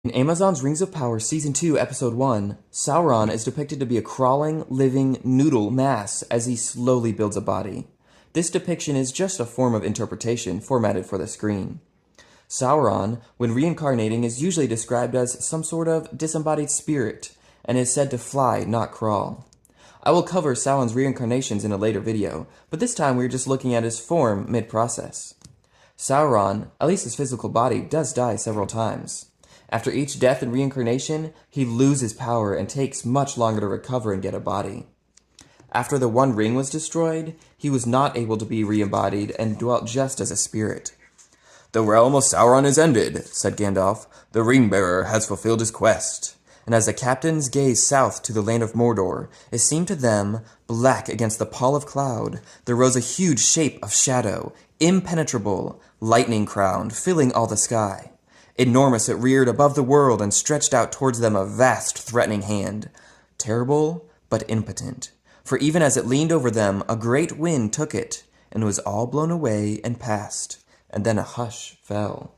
In Amazon's Rings of Power Season 2, Episode 1, Sauron is depicted to be a crawling, living noodle mass as he slowly builds a body. This depiction is just a form of interpretation formatted for the screen. Sauron, when reincarnating, is usually described as some sort of disembodied spirit, and is said to fly, not crawl. I will cover Sauron's reincarnations in a later video, but this time we are just looking at his form mid-process. Sauron, at least his physical body, does die several times. After each death and reincarnation, he loses power and takes much longer to recover and get a body. After the One Ring was destroyed, he was not able to be re-embodied and dwelt just as a spirit. "The realm of Sauron is ended," said Gandalf. "The Ring-bearer has fulfilled his quest." And as the captains gazed south to the land of Mordor, it seemed to them, black against the pall of cloud, there rose a huge shape of shadow, impenetrable, lightning-crowned, filling all the sky. Enormous it reared above the world and stretched out towards them a vast, threatening hand. Terrible, but impotent. For even as it leaned over them, a great wind took it, and was all blown away and passed, and then a hush fell.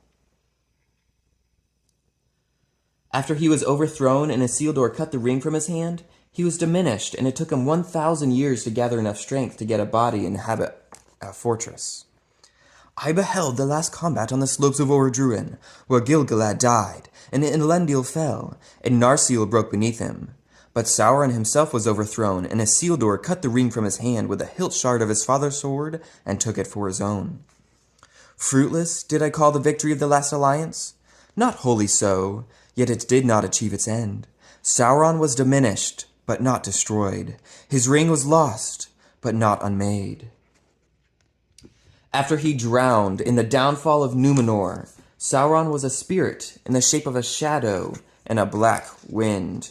After he was overthrown and Isildur cut the ring from his hand, he was diminished, and it took him 1,000 years to gather enough strength to get a body and inhabit a fortress. "I beheld the last combat on the slopes of Orodruin, where Gil-galad died, and Elendil fell, and Narsil broke beneath him. But Sauron himself was overthrown, and Isildur cut the ring from his hand with a hilt shard of his father's sword, and took it for his own. Fruitless did I call the victory of the last alliance? Not wholly so, yet it did not achieve its end. Sauron was diminished, but not destroyed. His ring was lost, but not unmade. After he drowned in the downfall of Númenor, Sauron was a spirit in the shape of a shadow and a black wind.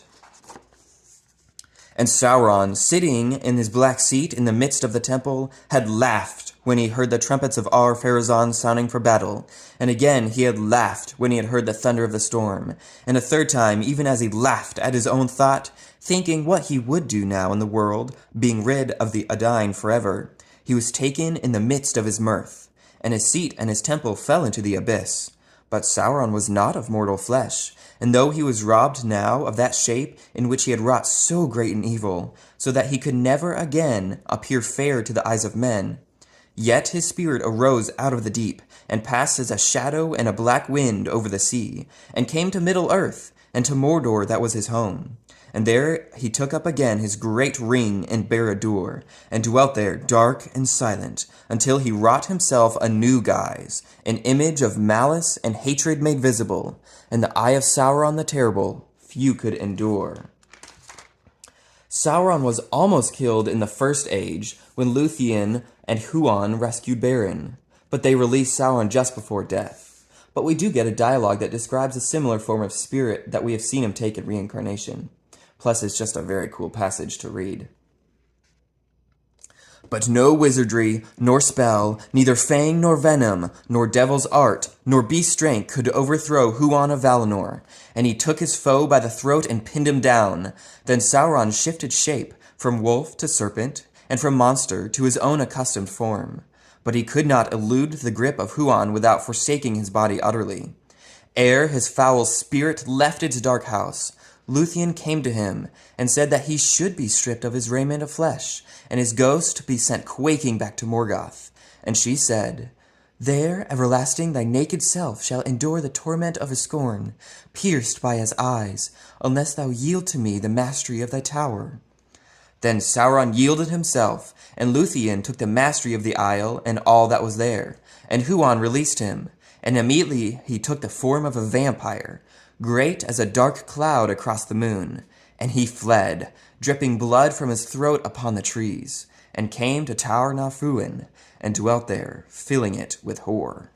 And Sauron, sitting in his black seat in the midst of the temple, had laughed when he heard the trumpets of Ar-Pharazôn sounding for battle, and again he had laughed when he had heard the thunder of the storm, and a third time even as he laughed at his own thought, thinking what he would do now in the world, being rid of the Adain forever. He was taken in the midst of his mirth, and his seat and his temple fell into the abyss. But Sauron was not of mortal flesh, and though he was robbed now of that shape in which he had wrought so great an evil, so that he could never again appear fair to the eyes of men, yet his spirit arose out of the deep, and passed as a shadow and a black wind over the sea, and came to Middle-earth, and to Mordor that was his home. And there he took up again his great ring in Barad-dûr, and dwelt there dark and silent, until he wrought himself a new guise, an image of malice and hatred made visible, and the eye of Sauron the Terrible few could endure. Sauron was almost killed in the First Age, when Lúthien and Huan rescued Beren, but they released Sauron just before death. But we do get a dialogue that describes a similar form of spirit that we have seen him take in reincarnation. Plus, it's just a very cool passage to read. "But no wizardry, nor spell, neither fang nor venom, nor devil's art, nor beast strength could overthrow Huan of Valinor, and he took his foe by the throat and pinned him down. Then Sauron shifted shape, from wolf to serpent, and from monster to his own accustomed form. But he could not elude the grip of Huan without forsaking his body utterly. Ere his foul spirit left its dark house, Lúthien came to him, and said that he should be stripped of his raiment of flesh, and his ghost be sent quaking back to Morgoth. And she said, 'There, everlasting, thy naked self shall endure the torment of his scorn, pierced by his eyes, unless thou yield to me the mastery of thy tower.' Then Sauron yielded himself, and Lúthien took the mastery of the isle and all that was there, and Huan released him, and immediately he took the form of a vampire, great as a dark cloud across the moon, and he fled, dripping blood from his throat upon the trees, and came to Taur na Fuin, and dwelt there, filling it with horror."